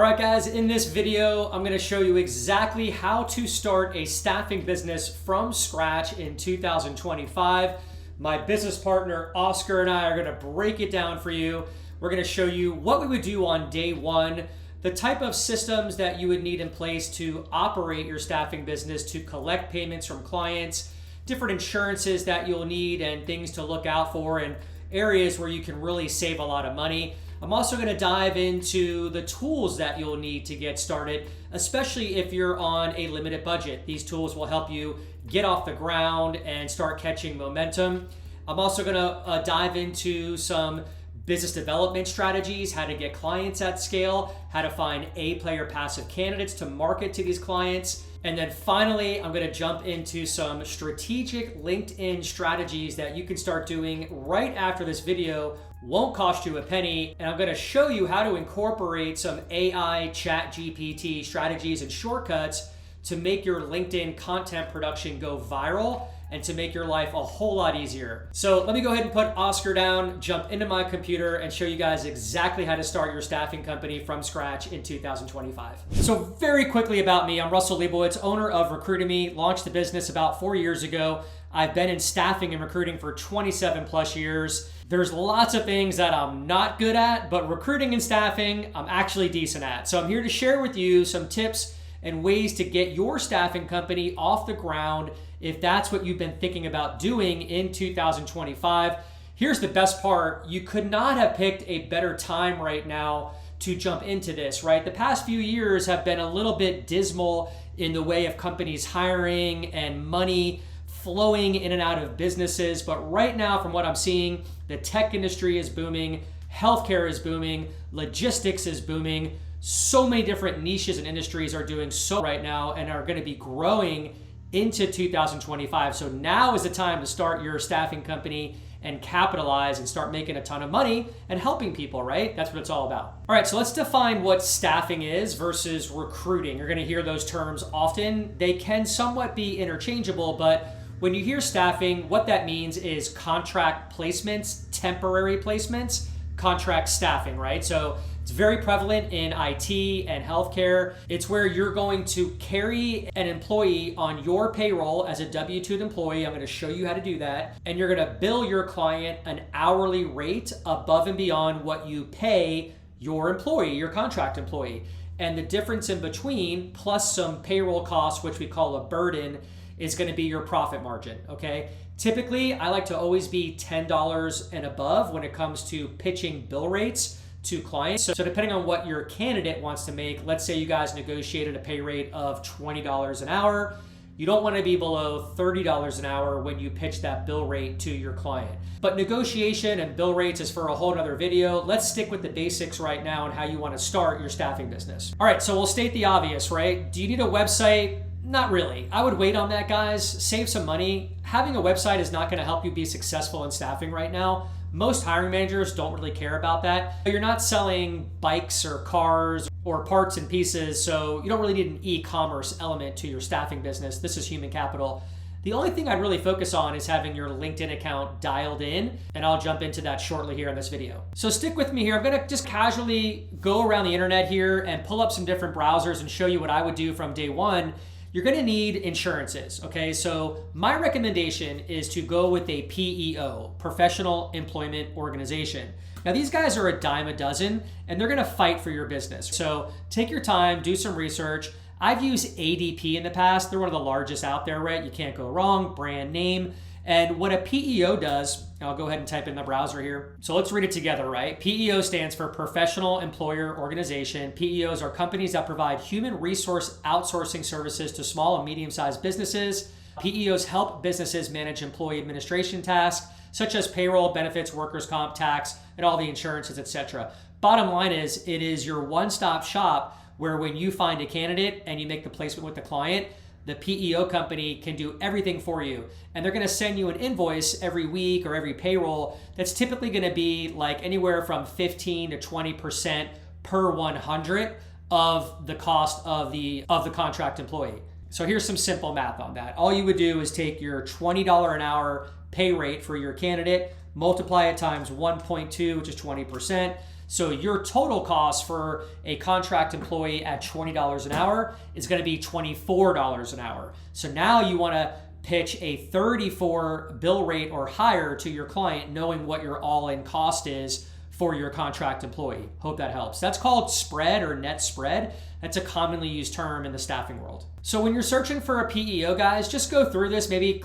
All right, guys, in this video, I'm gonna show you exactly how to start a staffing business from scratch in 2025. My business partner, Oscar, and I are gonna break it down for you. We're gonna show you what we would do on day one, the type of systems that you would need in place to operate your staffing business, to collect payments from clients, different insurances that you'll need and things to look out for, and areas where you can really save a lot of money. I'm also going to dive into the tools that you'll need to get started, especially if you're on a limited budget. These tools will help you get off the ground and start catching momentum. I'm also going to dive into some business development strategies, how to get clients at scale, how to find A-player passive candidates to market to these clients. And then finally, I'm going to jump into some strategic LinkedIn strategies that you can start doing right after this video. Won't cost you a penny. And I'm going to show you how to incorporate some AI chat GPT strategies and shortcuts to make your LinkedIn content production go viral and to make your life a whole lot easier. So let me go ahead and put Oscar down, jump into my computer, and show you guys exactly how to start your staffing company from scratch in 2025. So very quickly about me, I'm Russell Liebowitz, owner of Recruitemy, launched the business about 4 years ago. I've been in staffing and recruiting for 27 plus years. There's lots of things that I'm not good at, but recruiting and staffing, I'm actually decent at. So I'm here to share with you some tips and ways to get your staffing company off the ground if that's what you've been thinking about doing in 2025. Here's the best part. You could not have picked a better time right now to jump into this, right? The past few years have been a little bit dismal in the way of companies hiring and money flowing in and out of businesses. But right now, from what I'm seeing, the tech industry is booming, healthcare is booming, logistics is booming. So many different niches and industries are doing so right now and are going to be growing into 2025. So now is the time to start your staffing company and capitalize and start making a ton of money and helping people, right? That's what it's all about. All right, so let's define what staffing is versus recruiting. You're going to hear those terms often. They can somewhat be interchangeable, but when you hear staffing, what that means is contract placements, temporary placements, contract staffing, right? So it's very prevalent in IT and healthcare. It's where you're going to carry an employee on your payroll as a W-2 employee. I'm going to show you how to do that. And you're going to bill your client an hourly rate above and beyond what you pay your employee, your contract employee. And the difference in between, plus some payroll costs, which we call a burden, is going to be your profit margin, okay? Typically, I like to always be $10 and above when it comes to pitching bill rates to clients. So depending on what your candidate wants to make, let's say you guys negotiated a pay rate of $20 an hour, you don't want to be below $30 an hour when you pitch that bill rate to your client. But negotiation and bill rates is for a whole other video. Let's stick with the basics right now and how you want to start your staffing business. All right, so we'll state the obvious, right? Do you need a website? Not really. I would wait on that, guys. Save some money. Having a website is not going to help you be successful in staffing right now. Most hiring managers don't really care about that. You're not selling bikes or cars or parts and pieces, so you don't really need an e-commerce element to your staffing business. This is human capital. The only thing I'd really focus on is having your LinkedIn account dialed in, and I'll jump into that shortly here in this video. So stick with me here. I'm gonna just casually go around the internet here and pull up some different browsers and show you what I would do from day one. You're gonna need insurances, okay? So my recommendation is to go with a PEO, Professional Employment Organization. Now these guys are a dime a dozen and they're gonna fight for your business. So take your time, do some research. I've used ADP in the past. They're one of the largest out there, right? You can't go wrong, brand name. And what a PEO does, I'll go ahead and type in the browser here. So let's read it together, right? PEO stands for Professional Employer Organization. PEOs are companies that provide human resource outsourcing services to small and medium-sized businesses. PEOs help businesses manage employee administration tasks, such as payroll, benefits, workers' comp, tax, and all the insurances, etc. Bottom line is, it is your one-stop shop where when you find a candidate and you make the placement with the client, the PEO company can do everything for you. And they're gonna send you an invoice every week or every payroll that's typically gonna be like anywhere from 15 to 20% per 100 of the cost of the contract employee. So here's some simple math on that. All you would do is take your $20 an hour pay rate for your candidate, multiply it times 1.2, which is 20%. So your total cost for a contract employee at $20 an hour is going to be $24 an hour. So now you want to pitch a 34 bill rate or higher to your client, knowing what your all-in cost is for your contract employee. Hope that helps. That's called spread or net spread. That's a commonly used term in the staffing world. So when you're searching for a PEO, guys, just go through this, maybe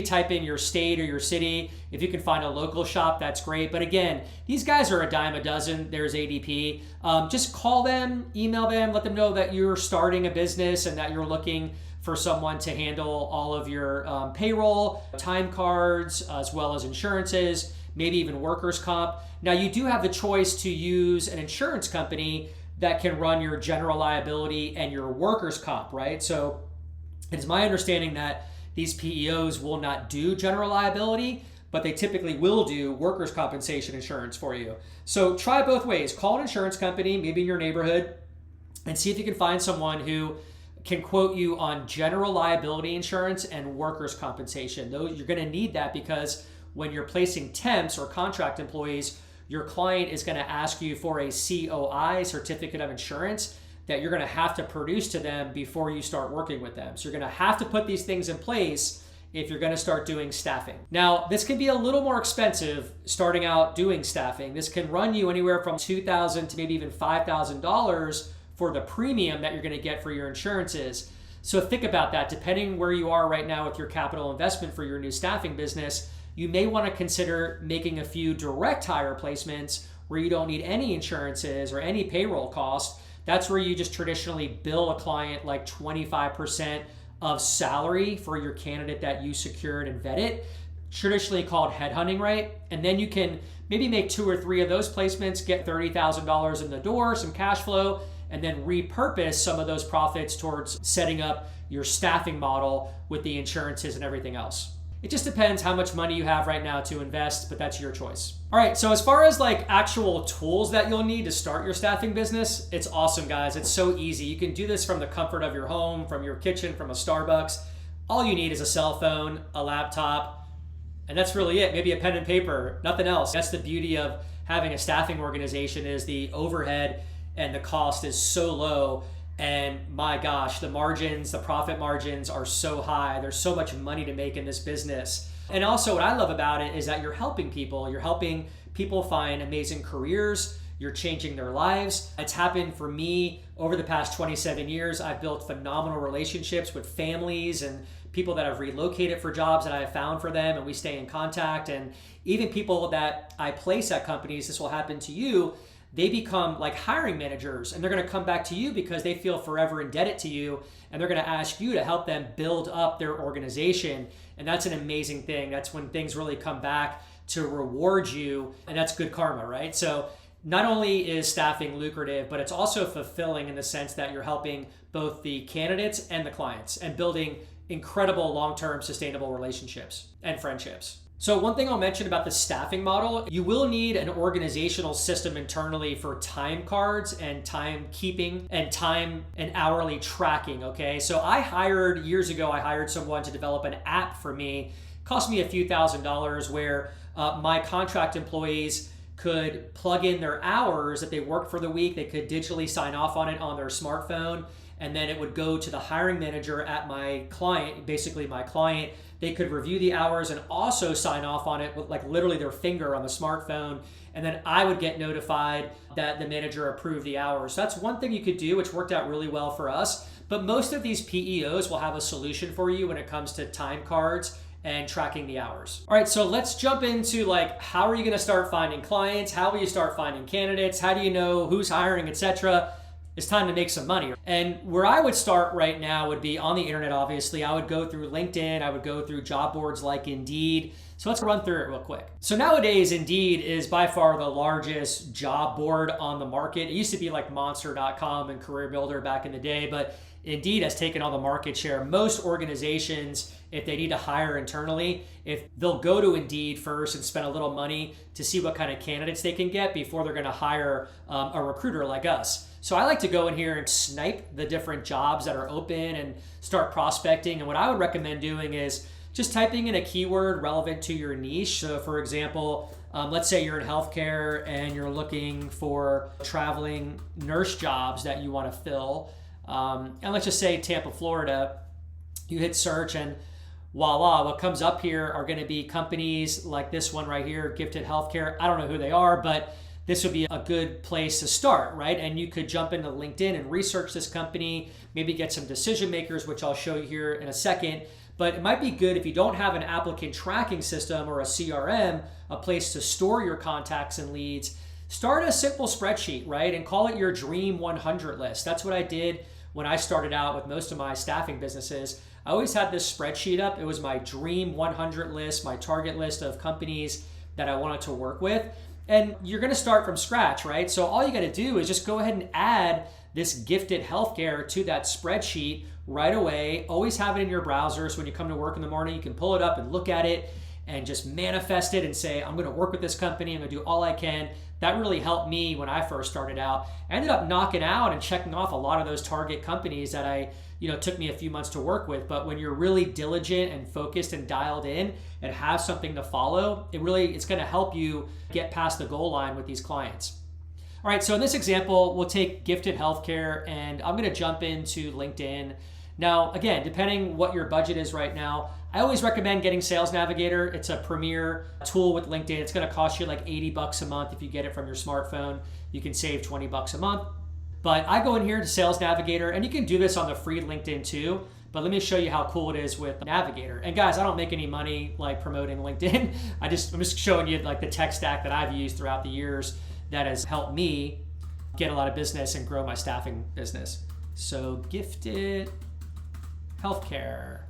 type in your state or your city. If you can find a local shop, that's great. But again, these guys are a dime a dozen. There's ADP. Just call them, email them, let them know that you're starting a business and that you're looking for someone to handle all of your payroll, time cards, as well as insurances, maybe even workers' comp. Now, you do have the choice to use an insurance company that can run your general liability and your workers' comp, right? So it's my understanding that these PEOs will not do general liability, but they typically will do workers' compensation insurance for you. So try both ways. Call an insurance company, maybe in your neighborhood, and see if you can find someone who can quote you on general liability insurance and workers' compensation. Those, you're going to need that because when you're placing temps or contract employees, your client is going to ask you for a COI, certificate of insurance, that you're going to have to produce to them before you start working with them. So you're going to have to put these things in place if you're going to start doing staffing. Now, this can be a little more expensive starting out doing staffing. This can run you anywhere from $2,000 to maybe even $5,000 for the premium that you're going to get for your insurances. So think about that. Depending where you are right now with your capital investment for your new staffing business, you may want to consider making a few direct hire placements where you don't need any insurances or any payroll cost. That's where you just traditionally bill a client like 25% of salary for your candidate that you secured and vetted, traditionally called headhunting, right? And then you can maybe make 2 or 3 of those placements, get $30,000 in the door, some cash flow, and then repurpose some of those profits towards setting up your staffing model with the insurances and everything else. It just depends how much money you have right now to invest, but that's your choice. All right, so as far as like actual tools that you'll need to start your staffing business, it's awesome, guys. It's so easy. You can do this from the comfort of your home, from your kitchen, from a Starbucks. All you need is a cell phone, a laptop, and that's really it. Maybe a pen and paper, nothing else. That's the beauty of having a staffing organization, is the overhead and the cost is so low. And my gosh, the margins, the profit margins are so high. There's so much money to make in this business. And also what I love about it is that you're helping people. You're helping people find amazing careers. You're changing their lives. It's happened for me over the past 27 years. I've built phenomenal relationships with families and people that have relocated for jobs that I have found for them, and we stay in contact. And even people that I place at companies, this will happen to you, they become like hiring managers, and they're going to come back to you because they feel forever indebted to you, and they're going to ask you to help them build up their organization. And that's an amazing thing. That's when things really come back to reward you, and that's good karma, right? So not only is staffing lucrative, but it's also fulfilling in the sense that you're helping both the candidates and the clients and building incredible long-term sustainable relationships and friendships. So one thing I'll mention about the staffing model, you will need an organizational system internally for time cards and timekeeping and time and hourly tracking, okay? So years ago, I hired someone to develop an app for me. It cost me a few $1,000s where my contract employees could plug in their hours that they worked for the week. They could digitally sign off on it on their smartphone, and then it would go to the hiring manager at my client, basically my client. They could review the hours and also sign off on it with like literally their finger on the smartphone. And then I would get notified that the manager approved the hours. So that's one thing you could do, which worked out really well for us. But most of these PEOs will have a solution for you when it comes to time cards and tracking the hours. All right, so let's jump into like, how are you gonna start finding clients? How will you start finding candidates? How do you know who's hiring, etc.? It's time to make some money. And where I would start right now would be on the internet, obviously. I would go through LinkedIn. I would go through job boards like Indeed. So let's run through it real quick. So nowadays, Indeed is by far the largest job board on the market. It used to be like Monster.com and Career Builder back in the day, but Indeed has taken all the market share. Most organizations, if they need to hire internally, if they'll go to Indeed first and spend a little money to see what kind of candidates they can get before they're gonna hire a recruiter like us. So I like to go in here and snipe the different jobs that are open and start prospecting. And what I would recommend doing is just typing in a keyword relevant to your niche. So for example, Let's say you're in healthcare and you're looking for traveling nurse jobs that you want to fill. And let's just say Tampa, Florida, you hit search and voila, what comes up here are going to be companies like this one right here, Gifted Healthcare. I don't know who they are, but this would be a good place to start, right? And you could jump into LinkedIn and research this company, maybe get some decision makers, which I'll show you here in a second. But it might be good if you don't have an applicant tracking system or a CRM, a place to store your contacts and leads, start a simple spreadsheet, right? And call it your Dream 100 list. That's what I did when I started out with most of my staffing businesses. I always had this spreadsheet up. It was my Dream 100 list, my target list of companies that I wanted to work with. And you're going to start from scratch, right? So all you got to do is just go ahead and add this Gifted Healthcare to that spreadsheet right away. Always have it in your browser. So when you come to work in the morning, you can pull it up and look at it and just manifest it and say, I'm going to work with this company. I'm going to do all I can. That really helped me when I first started out. I ended up knocking out and checking off a lot of those target companies that took me a few months to work with. But when you're really diligent and focused and dialed in and have something to follow, it's going to help you get past the goal line with these clients. All right, so in this example, we'll take Gifted Healthcare and I'm going to jump into LinkedIn. Now, again, depending what your budget is right now, I always recommend getting Sales Navigator. It's a premier tool with LinkedIn. It's going to cost you like $80 a month if you get it from your smartphone. You can save $20 a month. But I go in here to Sales Navigator, and you can do this on the free LinkedIn too. But let me show you how cool it is with Navigator. And guys, I don't make any money like promoting LinkedIn. I'm just showing you like the tech stack that I've used throughout the years that has helped me get a lot of business and grow my staffing business. So Gifted Healthcare.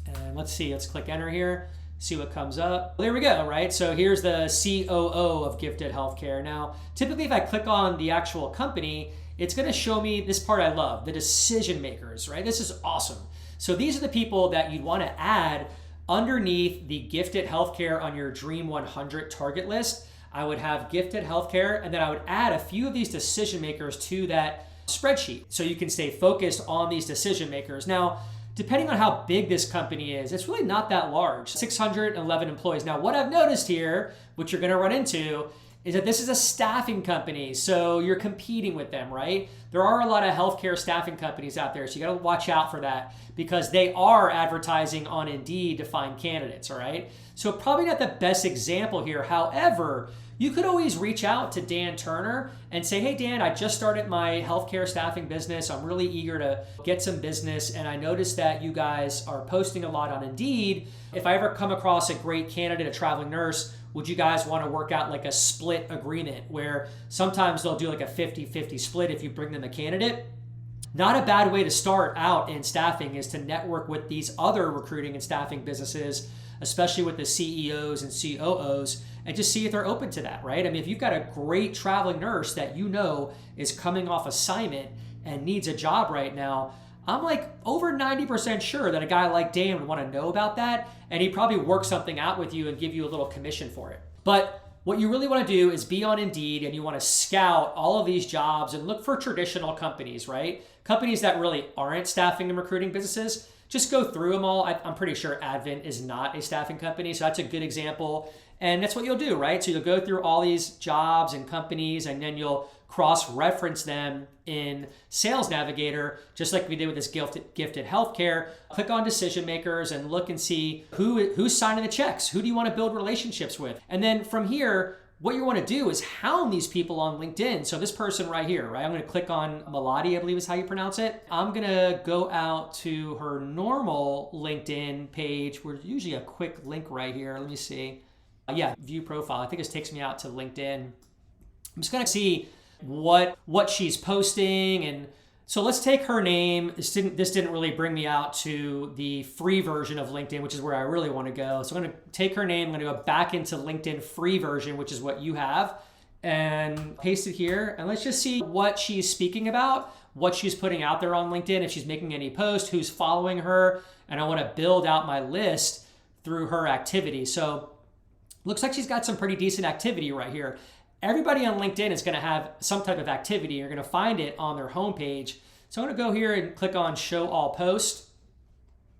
And let's click enter here, see what comes up. Well, there we go, right? So here's the COO of Gifted Healthcare. Now, typically if I click on the actual company, it's gonna show me this part I love, the decision makers, right? This is awesome. So these are the people that you'd wanna add underneath the Gifted Healthcare on your Dream 100 target list. I would have Gifted Healthcare, and then I would add a few of these decision makers to that spreadsheet so you can stay focused on these decision makers. Now, depending on how big this company is, it's really not that large, 611 employees. Now, what I've noticed here, which you're gonna run into, is that this is a staffing company, so you're competing with them, right? There are a lot of healthcare staffing companies out there, so you gotta watch out for that because they are advertising on Indeed to find candidates, all right? So probably not the best example here. However, you could always reach out to Dan Turner and say, hey, Dan, I just started my healthcare staffing business. I'm really eager to get some business. And I noticed that you guys are posting a lot on Indeed. If I ever come across a great candidate, a traveling nurse, would you guys want to work out like a split agreement where sometimes they'll do like a 50-50 split if you bring them a candidate? Not a bad way to start out in staffing is to network with these other recruiting and staffing businesses, especially with the CEOs and COOs, and just see if they're open to that, right? I mean, if you've got a great traveling nurse that you know is coming off assignment and needs a job right now, I'm like over 90% sure that a guy like Dan would want to know about that, and he'd probably work something out with you and give you a little commission for it. But what you really want to do is be on Indeed and you want to scout all of these jobs and look for traditional companies, right? Companies that really aren't staffing and recruiting businesses. Just go through them all. I'm pretty sure Advent is not a staffing company, so that's a good example. And that's what you'll do, right? So you'll go through all these jobs and companies, and then you'll cross-reference them in Sales Navigator, just like we did with this Gifted Healthcare. Click on decision makers and look and see who's signing the checks. Who do you want to build relationships with? And then from here, what you want to do is hound these people on LinkedIn. So this person right here, right? I'm going to click on Melody, I believe is how you pronounce it. I'm going to go out to her normal LinkedIn page. We're usually a quick link right here. Let me see. View profile. I think this takes me out to LinkedIn. I'm just going to see what she's posting. And so let's take her name. This didn't really bring me out to the free version of LinkedIn, which is where I really want to go. So I'm going to take her name. I'm going to go back into LinkedIn free version, which is what you have, and paste it here. And let's just see what she's speaking about, what she's putting out there on LinkedIn, if she's making any posts, who's following her. And I want to build out my list through her activity. So looks like she's got some pretty decent activity right here. Everybody on LinkedIn is going to have some type of activity. You're going to find it on their homepage. So I'm going to go here and click on Show All Posts.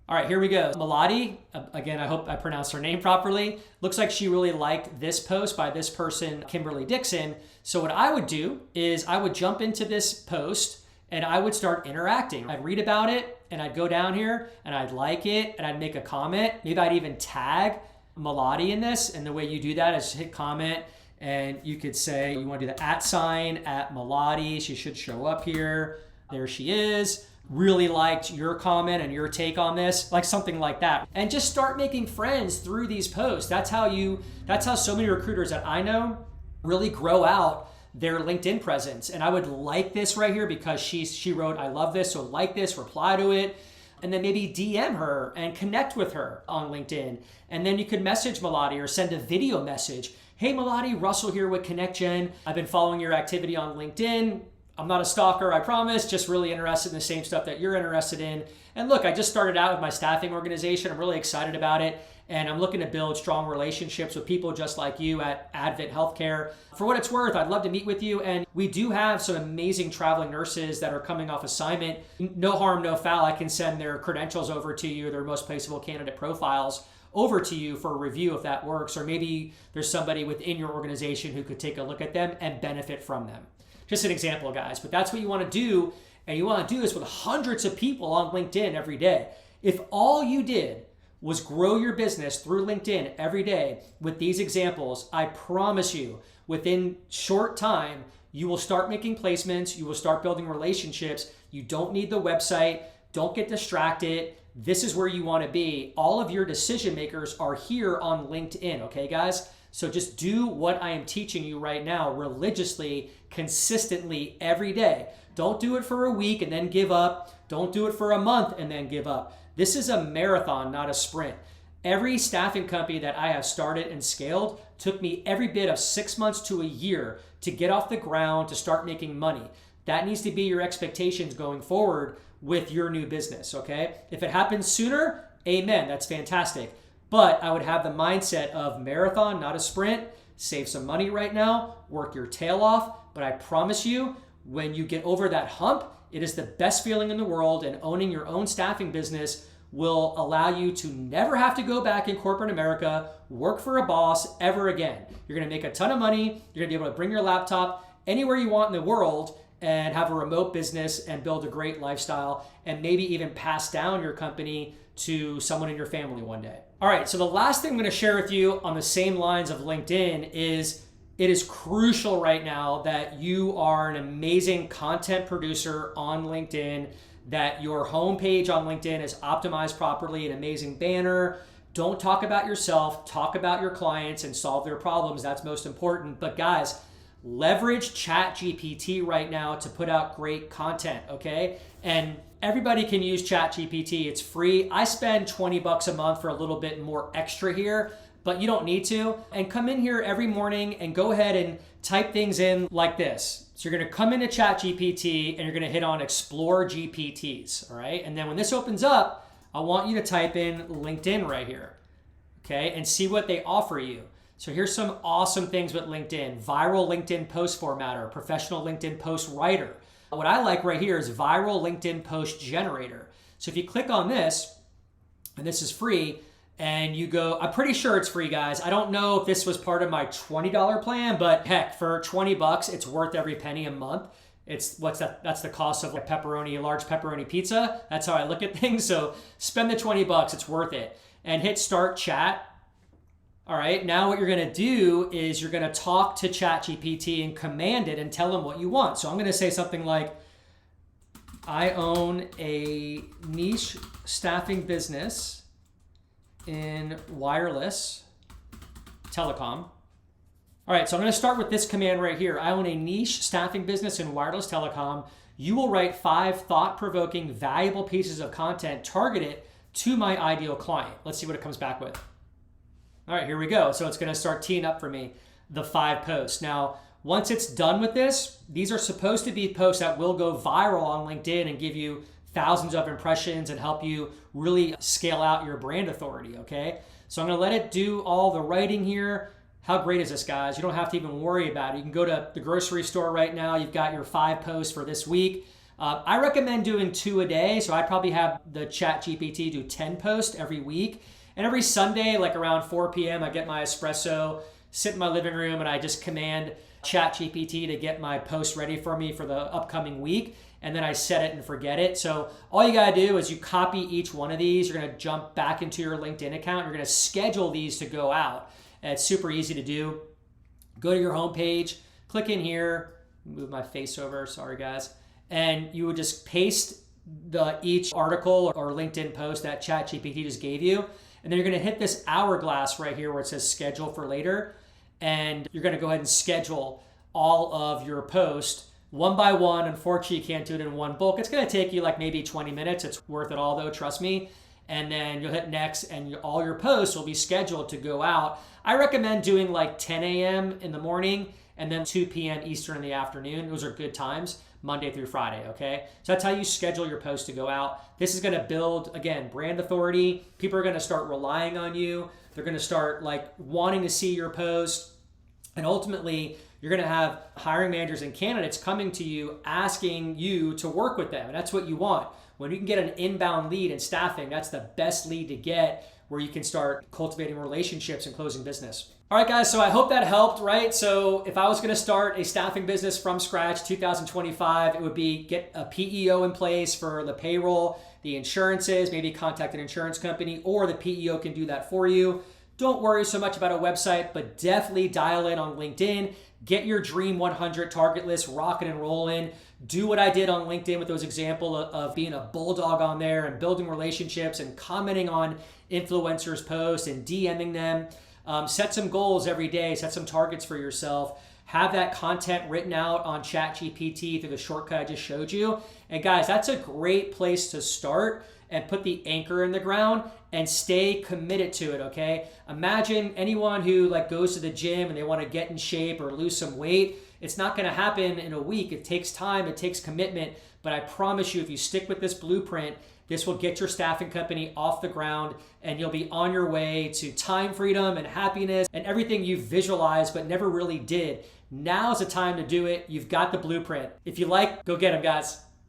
All right, here we go. Melody, again, I hope I pronounced her name properly. Looks like she really liked this post by this person, Kimberly Dixon. So what I would do is I would jump into this post and I would start interacting. I'd read about it and I'd go down here and I'd like it and I'd make a comment. Maybe I'd even tag Melody in this. And the way you do that is hit comment and you could say you want to do the @ at Melody. She should show up here. There she is. Really liked your comment and your take on this, like something like that. And just start making friends through these posts. That's how so many recruiters that I know really grow out their LinkedIn presence. And I would like this right here because she wrote, I love this, so like this, reply to it. And then maybe DM her and connect with her on LinkedIn. And then you could message Melody or send a video message. Hey Melody, Russell here with ConnectGen. I've been following your activity on LinkedIn. I'm not a stalker, I promise, just really interested in the same stuff that you're interested in. And look, I just started out with my staffing organization. I'm really excited about it. And I'm looking to build strong relationships with people just like you at Advent Healthcare. For what it's worth, I'd love to meet with you. And we do have some amazing traveling nurses that are coming off assignment. No harm, no foul. I can send their credentials over to you, their most placeable candidate profiles over to you for a review if that works. Or maybe there's somebody within your organization who could take a look at them and benefit from them. Just an example, guys, but that's what you want to do. And you want to do this with hundreds of people on LinkedIn every day. If all you did was grow your business through LinkedIn every day with these examples, I promise you, within short time, you will start making placements. You will start building relationships. You don't need the website. Don't get distracted. This is where you want to be. All of your decision makers are here on LinkedIn, okay, guys? So just do what I am teaching you right now religiously, consistently every day. Don't do it for a week and then give up. Don't do it for a month and then give up. This is a marathon, not a sprint. Every staffing company that I have started and scaled took me every bit of 6 months to a year to get off the ground, to start making money. That needs to be your expectations going forward with your new business, okay? If it happens sooner, amen, that's fantastic. But I would have the mindset of marathon, not a sprint. Save some money right now, work your tail off. But I promise you, when you get over that hump, it is the best feeling in the world, and owning your own staffing business will allow you to never have to go back in corporate America, work for a boss ever again. You're gonna make a ton of money. You're gonna be able to bring your laptop anywhere you want in the world and have a remote business and build a great lifestyle and maybe even pass down your company to someone in your family one day. All right, so the last thing I'm gonna share with you on the same lines of LinkedIn is it is crucial right now that you are an amazing content producer on LinkedIn, that your homepage on LinkedIn is optimized properly, an amazing banner. Don't talk about yourself, talk about your clients and solve their problems. That's most important. But guys, leverage ChatGPT right now to put out great content, okay? And everybody can use ChatGPT. It's free. I spend $20 a month for a little bit more extra here, but you don't need to. And come in here every morning and go ahead and type things in like this. So you're gonna come into ChatGPT and you're gonna hit on Explore GPTs, all right? And then when this opens up, I want you to type in LinkedIn right here, okay? And see what they offer you. So here's some awesome things with LinkedIn. Viral LinkedIn post formatter, professional LinkedIn post writer. What I like right here is viral LinkedIn post generator. So if you click on this, and this is free, and you go, I'm pretty sure it's free, guys. I don't know if this was part of my $20 plan, but heck, for $20, it's worth every penny a month. It's that's the cost of a large pepperoni pizza. That's how I look at things. So spend the $20, it's worth it. And hit start chat. All right, now what you're gonna do is you're gonna talk to ChatGPT and command it and tell them what you want. So I'm gonna say something like, I own a niche staffing business in wireless telecom. All right, so I'm gonna start with this command right here. I own a niche staffing business in wireless telecom. You will write 5 thought-provoking, valuable pieces of content targeted to my ideal client. Let's see what it comes back with. All right, here we go. So it's gonna start teeing up for me the 5 posts. Now, once it's done with this, these are supposed to be posts that will go viral on LinkedIn and give you thousands of impressions and help you really scale out your brand authority, okay? So I'm gonna let it do all the writing here. How great is this, guys? You don't have to even worry about it. You can go to the grocery store right now. You've got your 5 posts for this week. I recommend doing 2 a day. So I probably have the ChatGPT do 10 posts every week. And every Sunday, like around 4 p.m., I get my espresso, sit in my living room, and I just command ChatGPT to get my post ready for me for the upcoming week. And then I set it and forget it. So all you gotta do is you copy each one of these. You're gonna jump back into your LinkedIn account. You're gonna schedule these to go out. And it's super easy to do. Go to your homepage, click in here, move my face over, sorry guys. And you would just paste each article or LinkedIn post that ChatGPT just gave you. And then you're gonna hit this hourglass right here where it says schedule for later. And you're gonna go ahead and schedule all of your posts one by one. Unfortunately, you can't do it in one bulk. It's gonna take you like maybe 20 minutes. It's worth it all though, trust me. And then you'll hit next and all your posts will be scheduled to go out. I recommend doing like 10 a.m. in the morning and then 2 p.m. Eastern in the afternoon. Those are good times, Monday through Friday, okay? So that's how you schedule your posts to go out. This is gonna build, again, brand authority. People are gonna start relying on you. They're gonna start like wanting to see your post. And ultimately, you're gonna have hiring managers and candidates coming to you asking you to work with them. And that's what you want. When you can get an inbound lead in staffing, that's the best lead to get where you can start cultivating relationships and closing business. All right, guys, so I hope that helped, right? So if I was gonna start a staffing business from scratch, 2025, it would be get a PEO in place for the payroll, the insurances, maybe contact an insurance company, or the PEO can do that for you. Don't worry so much about a website, but definitely dial in on LinkedIn. Get your Dream 100 target list rocking and rolling. Do what I did on LinkedIn with those examples of being a bulldog on there and building relationships and commenting on influencers' posts and DMing them. Set some goals every day. Set some targets for yourself. Have that content written out on ChatGPT through the shortcut I just showed you. And guys, that's a great place to start and put the anchor in the ground and stay committed to it, okay? Imagine anyone who like goes to the gym and they want to get in shape or lose some weight. It's not gonna happen in a week. It takes time, it takes commitment, but I promise you, if you stick with this blueprint, this will get your staffing company off the ground and you'll be on your way to time freedom and happiness and everything you've visualized but never really did. Now's the time to do it. You've got the blueprint. If you like, go get them, guys.